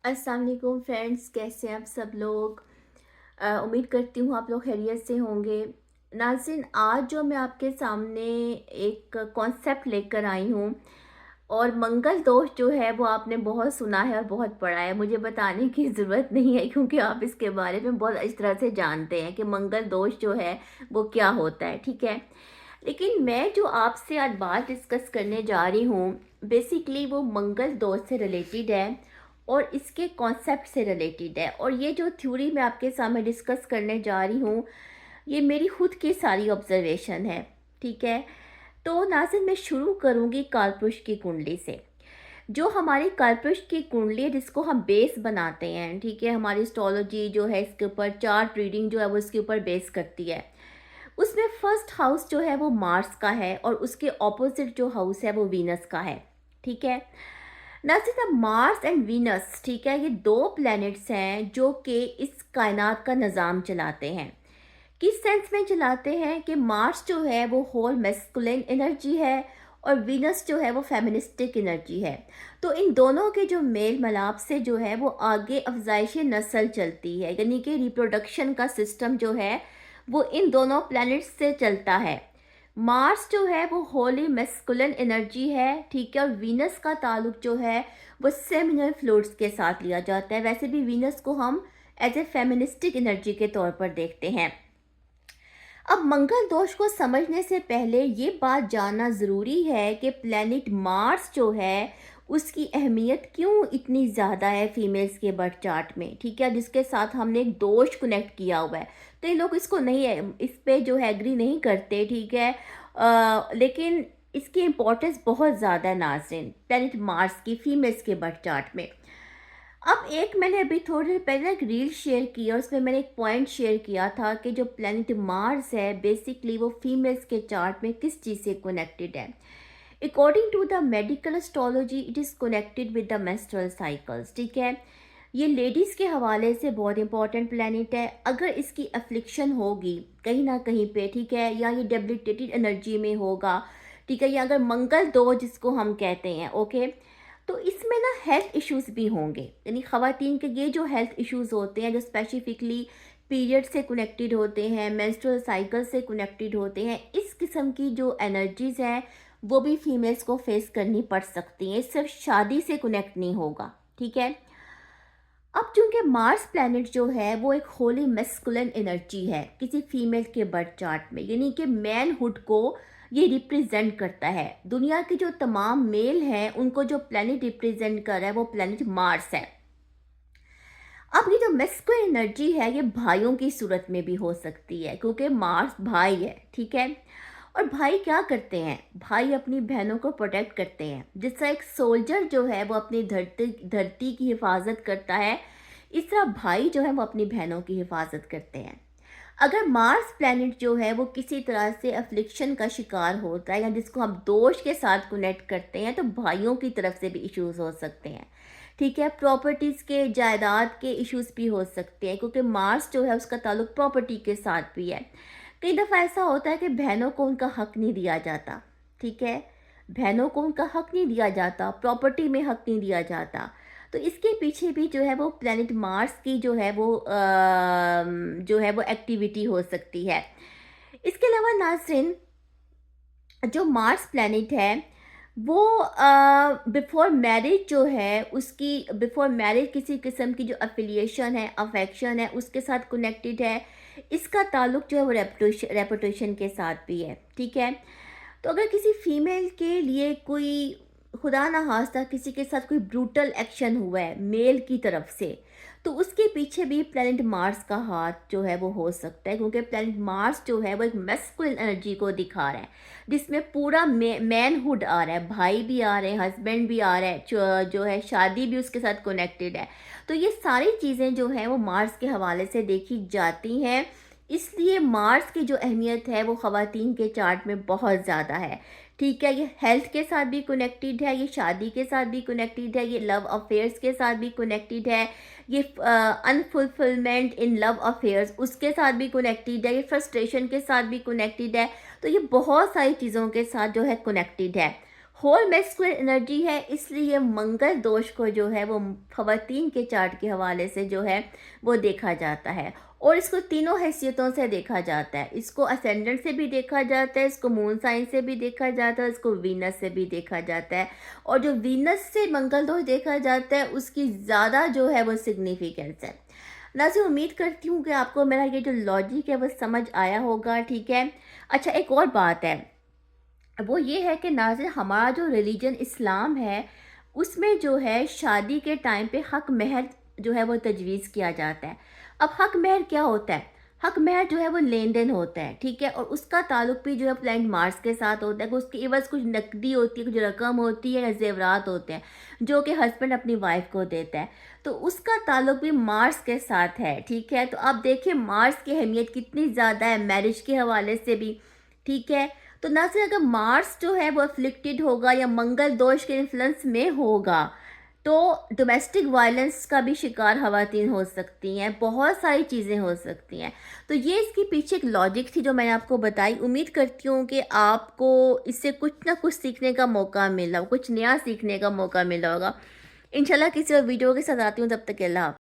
अस्सलाम वालेकुम फ्रेंड्स, कैसे हैं आप सब लोग। उम्मीद करती हूँ आप लोग खैरियत से होंगे। नाज़रीन, आज जो मैं आपके सामने एक कॉन्सेप्ट लेकर आई हूँ, और मंगल दोष जो है वो आपने बहुत सुना है और बहुत पढ़ा है। मुझे बताने की ज़रूरत नहीं है क्योंकि आप इसके बारे में बहुत अच्छी तरह से जानते हैं कि मंगल दोष जो है वो क्या होता है, ठीक है। लेकिन मैं जो आपसे आज बात डिस्कस करने जा रही हूँ, बेसिकली वो मंगल दोष से रिलेटेड है और इसके कॉन्सेप्ट से रिलेटेड है। और ये जो थ्योरी मैं आपके सामने डिस्कस करने जा रही हूँ, ये मेरी खुद की सारी ऑब्जर्वेशन है, ठीक है। तो नाज़रीन, मैं शुरू करूँगी कालपुरुष की कुंडली से। जो हमारी कालपुरुष की कुंडली है, जिसको हम बेस बनाते हैं, ठीक है, हमारी एस्ट्रोलॉजी जो है इसके ऊपर चार्ट रीडिंग जो है वो इसके ऊपर बेस करती है। उसमें फर्स्ट हाउस जो है वो मार्स का है और उसके ऑपोजिट जो हाउस है वो वीनस का है, ठीक है। नाज़रीन, अब मार्स एंड वीनस, ठीक है, ये दो प्लैनेट्स हैं जो कि इस कायनात का निज़ाम चलाते हैं। किस सेंस में चलाते हैं कि मार्स जो है वो होल मैस्कुलिन एनर्जी है और वीनस जो है वो फेमिनिस्टिक एनर्जी है। तो इन दोनों के जो मेल मिलाप से जो है वो आगे अफजाइश नस्ल चलती है, यानी कि रिप्रोडक्शन का सिस्टम जो है वो इन दोनों प्लैनेट्स से चलता है। मार्स जो है वो होली मैस्कुलिन एनर्जी है, ठीक है, और वीनस का ताल्लुक जो है वो सेमिनल फ्लूइड्स के साथ लिया जाता है। वैसे भी वीनस को हम एज ए फेमिनिस्टिक एनर्जी के तौर पर देखते हैं। अब मंगल दोष को समझने से पहले ये बात जानना ज़रूरी है कि प्लैनेट मार्स जो है उसकी अहमियत क्यों इतनी ज़्यादा है फीमेल्स के बर्थ चार्ट में, ठीक है, जिसके साथ हमने एक दोष कनेक्ट किया हुआ है। तो ये लोग इसको नहीं है, इस पे जो है एग्री नहीं करते, ठीक है। लेकिन इसकी इम्पोर्टेंस बहुत ज़्यादा है नाज़रीन, प्लैनेट मार्स की फीमेल्स के बर्थ चार्ट में। अब एक मैंने अभी थोड़ी देर पहले एक रील शेयर किया, उसमें मैंने एक पॉइंट शेयर किया था कि जो प्लैनेट मार्स है बेसिकली वो फीमेल्स के चार्ट में किस चीज़ से कनेक्टेड है। According to the medical astrology it is connected with the menstrual cycles, ठीक है। ये लेडीज़ के हवाले से बहुत इंपॉर्टेंट प्लैनेट है। अगर इसकी अफ्लिक्शन होगी कहीं ना कहीं पे, ठीक है, या ये डेबिलिटेटेड एनर्जी में होगा, ठीक है, या अगर मंगल दो जिसको हम कहते हैं, ओके, तो इसमें ना हेल्थ इश्यूज भी होंगे। यानी ख़वातीन के ये जो हेल्थ इश्यूज होते हैं जो स्पेसिफिकली पीरियड से कनेक्टेड होते हैं, मेंस्ट्रुअल साइकिल से कनेक्टेड होते हैं, इस किस्म की जो एनर्जीज हैं वो भी फीमेल्स को फेस करनी पड़ सकती हैं। सिर्फ शादी से कनेक्ट नहीं होगा, ठीक है। अब चूंकि मार्स प्लैनेट जो है वो एक होली मैस्कुलिन एनर्जी है किसी फीमेल के बर्थ चार्ट में, यानी कि मैनहुड को ये रिप्रेजेंट करता है। दुनिया के जो तमाम मेल हैं उनको जो प्लैनेट रिप्रेजेंट कर रहा है वो प्लैनेट मार्स है। अब ये जो मैस्कुलिन एनर्जी है ये भाइयों की सूरत में भी हो सकती है क्योंकि मार्स भाई है, ठीक है। और भाई क्या करते हैं, भाई अपनी बहनों को प्रोटेक्ट करते हैं। जिस तरह एक सोल्जर जो है वो अपनी धरती की हिफाजत करता है, इस तरह भाई जो है वो अपनी बहनों की हिफाजत करते हैं। अगर मार्स प्लैनेट जो है वो किसी तरह से अफ्लिक्शन का शिकार होता है या जिसको हम दोष के साथ कनेक्ट करते हैं, तो भाइयों की तरफ से भी इश्यूज हो सकते हैं, ठीक है। प्रॉपर्टीज़ के, जायदाद के इश्यूज भी हो सकते हैं क्योंकि मार्स जो है उसका ताल्लुक प्रॉपर्टी के साथ भी है। कई दफ़ा ऐसा होता है कि बहनों को उनका हक नहीं दिया जाता, ठीक है, बहनों को उनका हक नहीं दिया जाता, प्रॉपर्टी में हक नहीं दिया जाता। तो इसके पीछे भी जो है वो प्लैनेट मार्स की जो है वो जो है वो एक्टिविटी हो सकती है। इसके अलावा नाज़रीन, जो मार्स प्लैनेट है वो बिफोर मैरिज जो है उसकी, बिफोर मैरिज किसी किस्म की जो अफिलिएशन है, अफेक्शन है, उसके साथ कनेक्टेड है। इसका ताल्लुक जो है वो रेपुटेशन के साथ भी है, ठीक है। तो अगर किसी फीमेल के लिए कोई खुदा ना खास्ता किसी के साथ कोई ब्रूटल एक्शन हुआ है मेल की तरफ से, तो उसके पीछे भी प्लैनेट मार्स का हाथ जो है वो हो सकता है क्योंकि प्लैनेट मार्स जो है वो एक मैस्कुलिन एनर्जी को दिखा रहा है जिसमें पूरा मैनहुड आ रहा है, भाई भी आ रहे हैं, हस्बैंड भी आ रहा है, जो है शादी भी उसके साथ कनेक्टेड है। तो ये सारी चीज़ें जो हैं वो मार्स के हवाले से देखी जाती हैं। इसलिए मार्स की जो अहमियत है वो ख़वातीन के चार्ट में बहुत ज़्यादा है, ठीक है। ये हेल्थ के साथ भी कनेक्टेड है, ये शादी के साथ भी कनेक्टेड है, ये लव अफेयर्स के साथ भी कनेक्टेड है, ये अनफुलफिलमेंट इन लव अफेयर्स उसके साथ भी कनेक्टेड है, ये फ्रस्ट्रेशन के साथ भी कनेक्टेड है। तो ये बहुत सारी चीज़ों के साथ जो है कनेक्टेड है। होल मैस्कुलिन एनर्जी है, इसलिए मंगल दोष को जो है वो ख़वातीन के चार्ट के हवाले से जो है वो देखा जाता है। और इसको तीनों हैसियतों से देखा जाता है। इसको असेंडेंट से भी देखा जाता है, इसको मून साइन से भी देखा जाता है, इसको वीनस से भी देखा जाता है। और जो वीनस से मंगल दोष देखा जाता है उसकी ज़्यादा जो है वो सिग्निफिकेंस है। नाज़रीन, उम्मीद करती हूँ कि आपको मेरा ये जो लॉजिक है वो समझ आया होगा, ठीक है। अच्छा, एक और बात है, वो ये है कि नाज़रीन, हमारा जो रिलीजन इस्लाम है उसमें जो है शादी के टाइम पे हक महर जो है वो तजवीज़ किया जाता है। अब हक महर क्या होता है? हक महर जो है वो लेन देन होता है, ठीक है। और उसका ताल्लुक भी जो है प्लाइंट मार्स के साथ होता है कि उसकी इवज़ कुछ नकदी होती है, कुछ रकम होती है या जेवरात होते हैं जो कि हस्बैंड अपनी वाइफ को देता है। तो उसका ताल्लुक भी मार्स के साथ है, ठीक है। तो आप देखिए मार्स की अहमियत कितनी ज़्यादा है मैरिज के हवाले से भी, ठीक है। तो ना सिर्फ अगर मार्स जो है वो अफ्लिक्टेड होगा या मंगल दोष के इन्फ्लुएंस में होगा तो डोमेस्टिक वायलेंस का भी शिकार खवातीन हो सकती हैं, बहुत सारी चीज़ें हो सकती हैं। तो ये इसके पीछे एक लॉजिक थी जो मैंने आपको बताई। उम्मीद करती हूँ कि आपको इससे कुछ ना कुछ सीखने का मौका मिला, कुछ नया सीखने का मौका मिला होगा। इंशाल्लाह किसी और वीडियो के साथ आती हूँ, तब तक के अल्लाह हाफ़िज़।